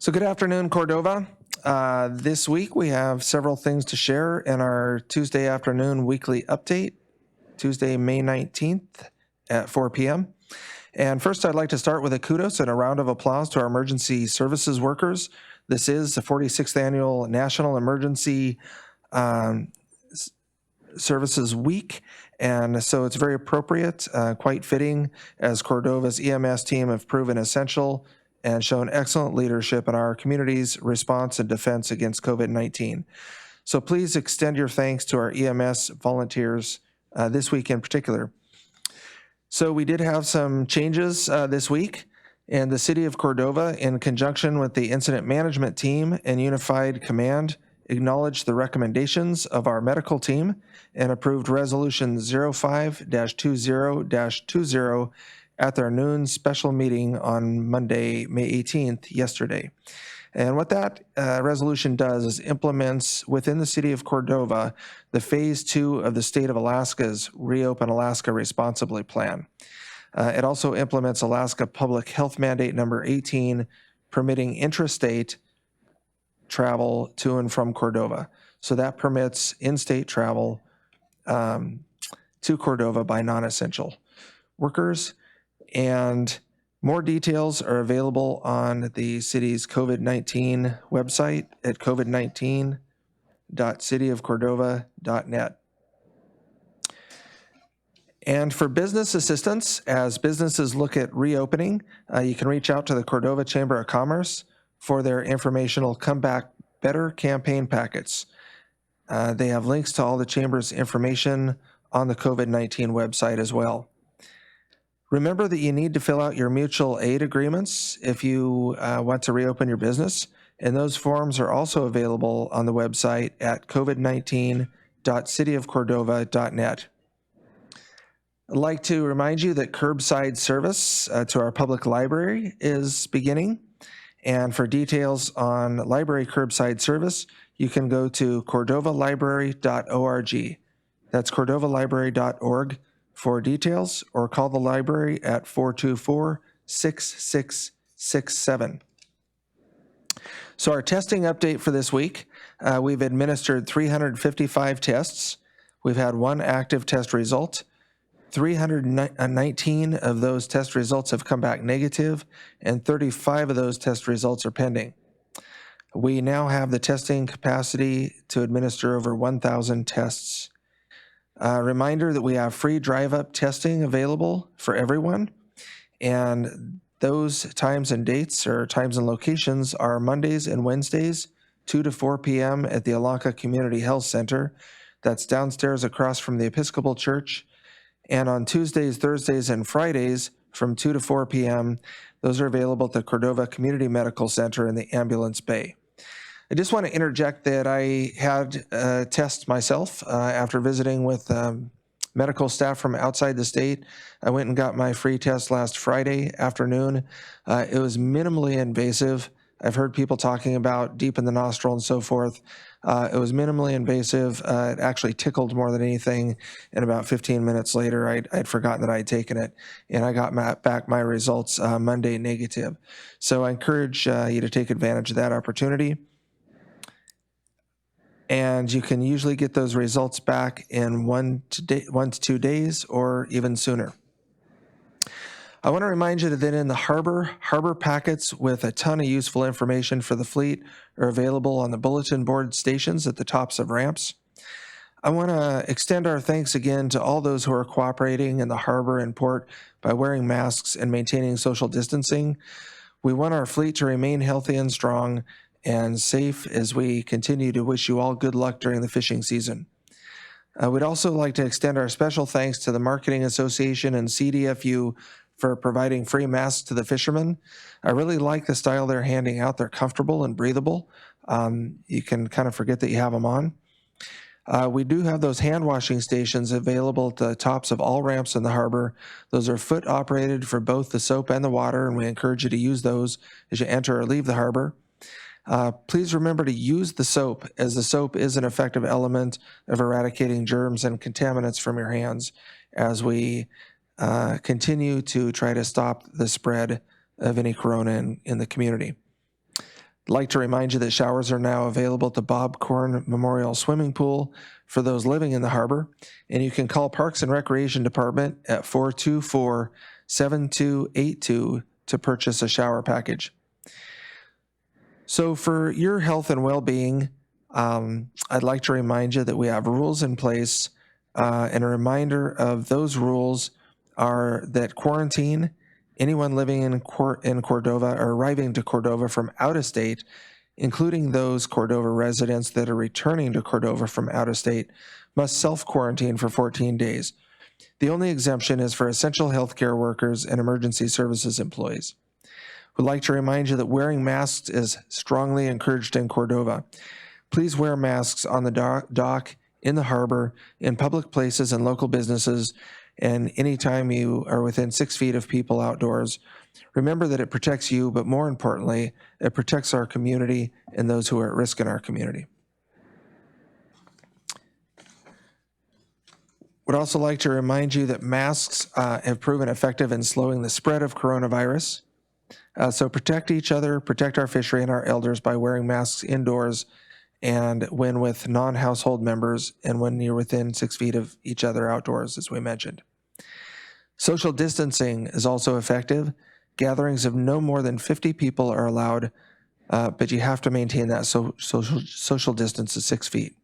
So good afternoon, Cordova. This week we have several things to share in our Tuesday afternoon weekly update, Tuesday, May 19th at 4 p.m. And first, I'd like to start with a kudos and a round of applause to our emergency services workers. This is the 46th annual National Emergency um, Services Week, and so it's very appropriate, quite fitting, as Cordova's EMS team have proven essential and shown excellent leadership in our community's response and defense against COVID-19. So please extend your thanks to our EMS volunteers this week in particular. So we did have some changes this week, and the City of Cordova, in conjunction with the Incident Management Team and Unified Command, acknowledged the recommendations of our medical team and approved Resolution 05-20-20 at their noon special meeting on Monday, May 18th, yesterday. And what that resolution does is implements within the City of Cordova the Phase 2 of the State of Alaska's Reopen Alaska Responsibly plan. It also implements Alaska Public Health Mandate number 18, permitting intrastate travel to and from Cordova. So that permits in-state travel to Cordova by non-essential workers. And more details are available on the city's COVID-19 website at covid19.cityofcordova.net. And for business assistance, as businesses look at reopening, you can reach out to the Cordova Chamber of Commerce for their informational Come Back Better campaign packets. They have links to all the Chamber's information on the COVID-19 website as well. Remember that you need to fill out your mutual aid agreements if you want to reopen your business, and those forms are also available on the website at covid19.cityofcordova.net. I'd like to remind you that curbside service to our public library is beginning, and for details on library curbside service, you can go to cordovalibrary.org. That's cordovalibrary.org for details, or call the library at 424-6667. So our testing update for this week, we've administered 355 tests. We've had one active test result. 319 of those test results have come back negative, and 35 of those test results are pending. We now have the testing capacity to administer over 1,000 tests. Reminder that we have free drive-up testing available for everyone, and those times and dates, or times and locations, are Mondays and Wednesdays, 2 to 4 p.m. at the Alanka Community Health Center. That's downstairs across from the Episcopal Church. And on Tuesdays, Thursdays, and Fridays from 2 to 4 p.m., those are available at the Cordova Community Medical Center in the Ambulance Bay. I just want to interject that I had a test myself after visiting with medical staff from outside the state. I went and got my free test last Friday afternoon. It was minimally invasive. I've heard people talking about deep in the nostril and so forth. It was minimally invasive. It actually tickled more than anything. And about 15 minutes later, I'd forgotten that I had taken it, and I got back my results Monday negative. So I encourage you to take advantage of that opportunity. And you can usually get those results back in 1 to 2 days or even sooner. I want to remind you that in the harbor packets with a ton of useful information for the fleet are available on the bulletin board stations at the tops of ramps. I want to extend our thanks again to all those who are cooperating in the harbor and port by wearing masks and maintaining social distancing. We want our fleet to remain healthy and strong and safe as we continue to wish you all good luck during the fishing season. We'd also like to extend our special thanks to the Marketing Association and CDFU for providing free masks to the fishermen. I really like the style they're handing out. They're comfortable and breathable. You can kind of forget that you have them on. We do have those hand washing stations available at the tops of all ramps in the harbor. Those are foot operated for both the soap and the water, and we encourage you to use those as you enter or leave the harbor. Please remember to use the soap, as the soap is an effective element of eradicating germs and contaminants from your hands as we continue to try to stop the spread of any corona in the community. I'd like to remind you that showers are now available at the Bob Corn Memorial Swimming Pool for those living in the harbor, and you can call Parks and Recreation Department at 424-7282 to purchase a shower package. So for your health and well-being, I'd like to remind you that we have rules in place, and a reminder of those rules are that quarantine anyone living in Cordova or arriving to Cordova from out of state, including those Cordova residents that are returning to Cordova from out of state, must self-quarantine for 14 days. The only exemption is for essential healthcare workers and emergency services employees. We'd like to remind you that wearing masks is strongly encouraged in Cordova. Please wear masks on the dock, in the harbor, in public places and local businesses, and anytime you are within 6 feet of people outdoors. Remember that it protects you, but more importantly, it protects our community and those who are at risk in our community. Would also like to remind you that masks have proven effective in slowing the spread of coronavirus. So protect each other, protect our fishery and our elders by wearing masks indoors and when with non-household members and when you're within 6 feet of each other outdoors, as we mentioned. Social distancing is also effective. Gatherings of no more than 50 people are allowed, but you have to maintain that social distance of 6 feet.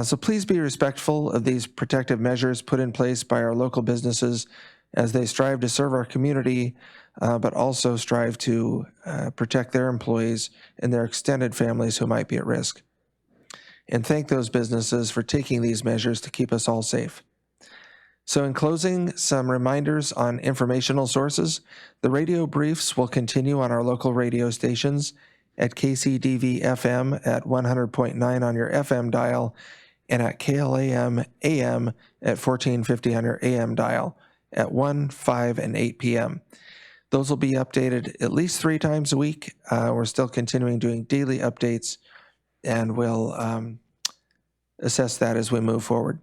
So please be respectful of these protective measures put in place by our local businesses as they strive to serve our community, but also strive to protect their employees and their extended families who might be at risk. And thank those businesses for taking these measures to keep us all safe. So in closing, some reminders on informational sources. The radio briefs will continue on our local radio stations at KCDV-FM at 100.9 on your FM dial and at KLAM-AM at 1450 on your AM dial at 1, 5, and 8 p.m. Those will be updated at least 3 times a week. We're still continuing doing daily updates, and we'll assess that as we move forward.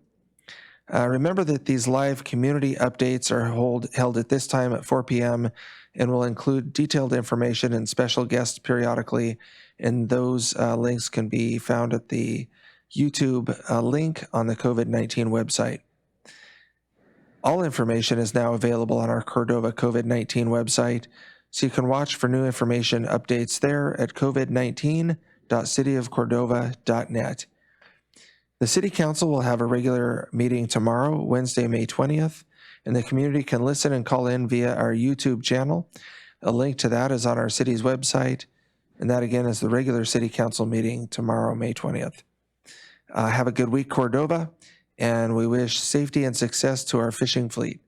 Remember that these live community updates are held at this time at 4 p.m. and will include detailed information and special guests periodically, and those links can be found at the YouTube link on the COVID-19 website. All information is now available on our Cordova COVID-19 website, so you can watch for new information updates there at covid19.cityofcordova.net. The City Council will have a regular meeting tomorrow, Wednesday, May 20th, and the community can listen and call in via our YouTube channel. A link to that is on our city's website, and that again is the regular City Council meeting tomorrow, May 20th. Have a good week, Cordova, and we wish safety and success to our fishing fleet.